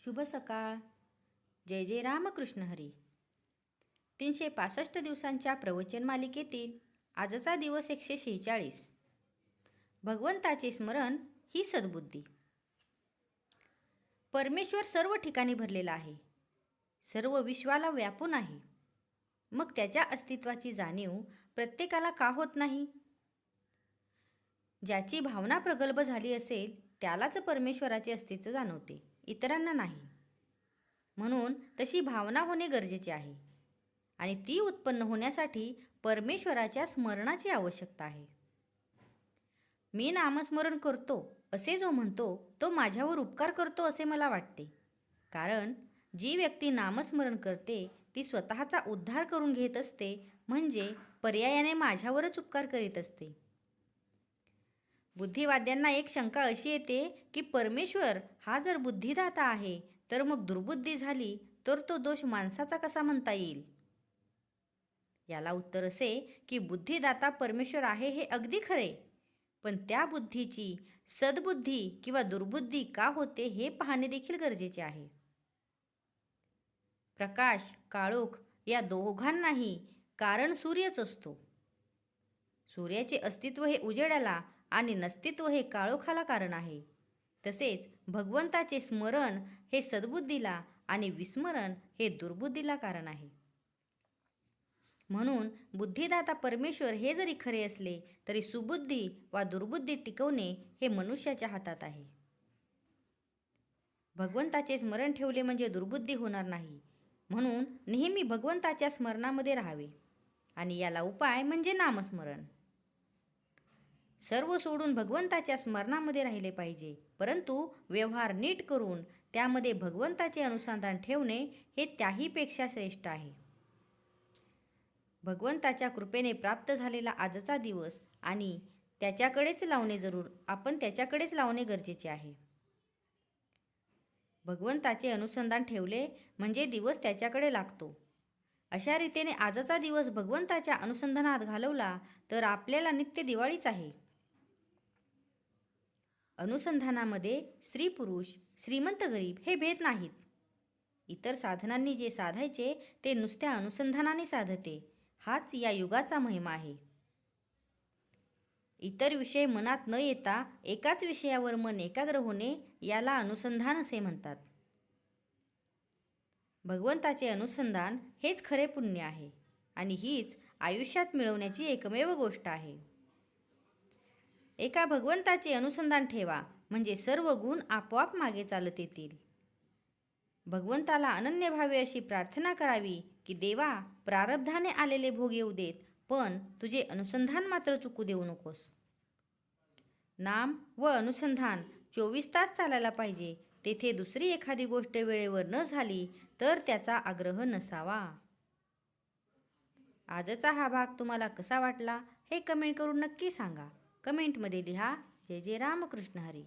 शुभ सकाळ. जय जय रामकृष्ण हरी. 365 दिवसांच्या प्रवचन मालिकेतील आजचा दिवस 146. भगवंताचे स्मरण ही सद्बुद्धी. परमेश्वर सर्व ठिकाणी भरलेला आहे, सर्व विश्वाला व्यापून आहे. मग त्याच्या अस्तित्वाची जाणीव प्रत्येकाला का होत नाही? ज्याची भावना प्रगल्भ झाली असेल त्यालाच परमेश्वराचे अस्तित्व जाणवते, इतरांना नाही. म्हणून तशी भावना होणे गरजेचे आहे आणि ती उत्पन्न होण्यासाठी परमेश्वराच्या स्मरणाची आवश्यकता आहे. मी नामस्मरण करतो असे जो म्हणतो तो माझ्यावर उपकार करतो असे मला वाटते. कारण जी व्यक्ती नामस्मरण करते ती स्वतःचा उद्धार करून घेत असते, म्हणजे पर्यायाने माझ्यावरच उपकार करीत असते. बुद्धिवाद्यांना एक शंका अशी येते की परमेश्वर हा जर बुद्धिदाता आहे तर मग दुर्बुद्धी झाली तर तो दोष माणसाचा कसा म्हणता येईल? याला उत्तर असे की बुद्धिदाता परमेश्वर आहे हे अगदी खरे, पण त्या बुद्धीची सद्बुद्धी किंवा दुर्बुद्धी का होते हे पाहणे देखील गरजेचे आहे. प्रकाश, काळोख या दोघांनाही कारण सूर्यच असतो. सूर्याचे अस्तित्व हे उजेडाला आणि नस्तित्व हे काळोखाला कारण आहे. तसेच भगवंताचे स्मरण हे सद्बुद्धीला आणि विस्मरण हे दुर्बुद्धीला कारण आहे. म्हणून बुद्धिदाता परमेश्वर हे जरी खरे असले तरी सुबुद्धी वा दुर्बुद्धी टिकवणे हे मनुष्याच्या हातात आहे. भगवंताचे स्मरण ठेवले म्हणजे दुर्बुद्धी होणार नाही. म्हणून नेहमी भगवंताच्या स्मरणामध्ये राहावे आणि याला उपाय म्हणजे नामस्मरण. सर्व सोडून भगवंताच्या स्मरणामध्ये राहिले पाहिजे, परंतु व्यवहार नीट करून त्यामध्ये भगवंताचे अनुसंधान ठेवणे हे त्याहीपेक्षा श्रेष्ठ आहे. भगवंताच्या कृपेने प्राप्त झालेला आजचा दिवस आणि आपण त्याच्याकडेच लावणे गरजेचे आहे. भगवंताचे अनुसंधान ठेवले म्हणजे दिवस त्याच्याकडे लागतो. अशा रीतीने आजचा दिवस भगवंताच्या अनुसंधानात घालवला तर आपल्याला नित्य दिवाळीच आहे. अनुसंधानामध्ये स्त्री पुरुष, श्रीमंत गरीब हे भेद नाहीत. इतर साधनांनी जे साधायचे ते नुसत्या अनुसंधानाने साधते, हाच या युगाचा महिमा आहे. इतर विषय मनात न येता एकाच विषयावर मन एकाग्र होणे याला अनुसंधान असे म्हणतात. भगवंताचे अनुसंधान हेच खरे पुण्य आहे आणि हीच आयुष्यात मिळवण्याची एकमेव गोष्ट आहे. एका भगवंताचे अनुसंधान ठेवा म्हणजे सर्व गुण आपोआप मागे चालत येतील. भगवंताला अनन्य भावे अशी प्रार्थना करावी की देवा, प्रारब्धाने आलेले भोग येऊ देत, पण तुझे अनुसंधान मात्र चुकू देऊ नकोस. नाम व अनुसंधान 24 तास चालायला पाहिजे. तेथे दुसरी एखादी गोष्ट वेळेवर न झाली तर त्याचा आग्रह नसावा. आजचा हा भाग तुम्हाला कसा वाटला हे कमेंट करून नक्की सांगा. कमेंटमध्ये लिहा. जय जय रामकृष्ण हरी.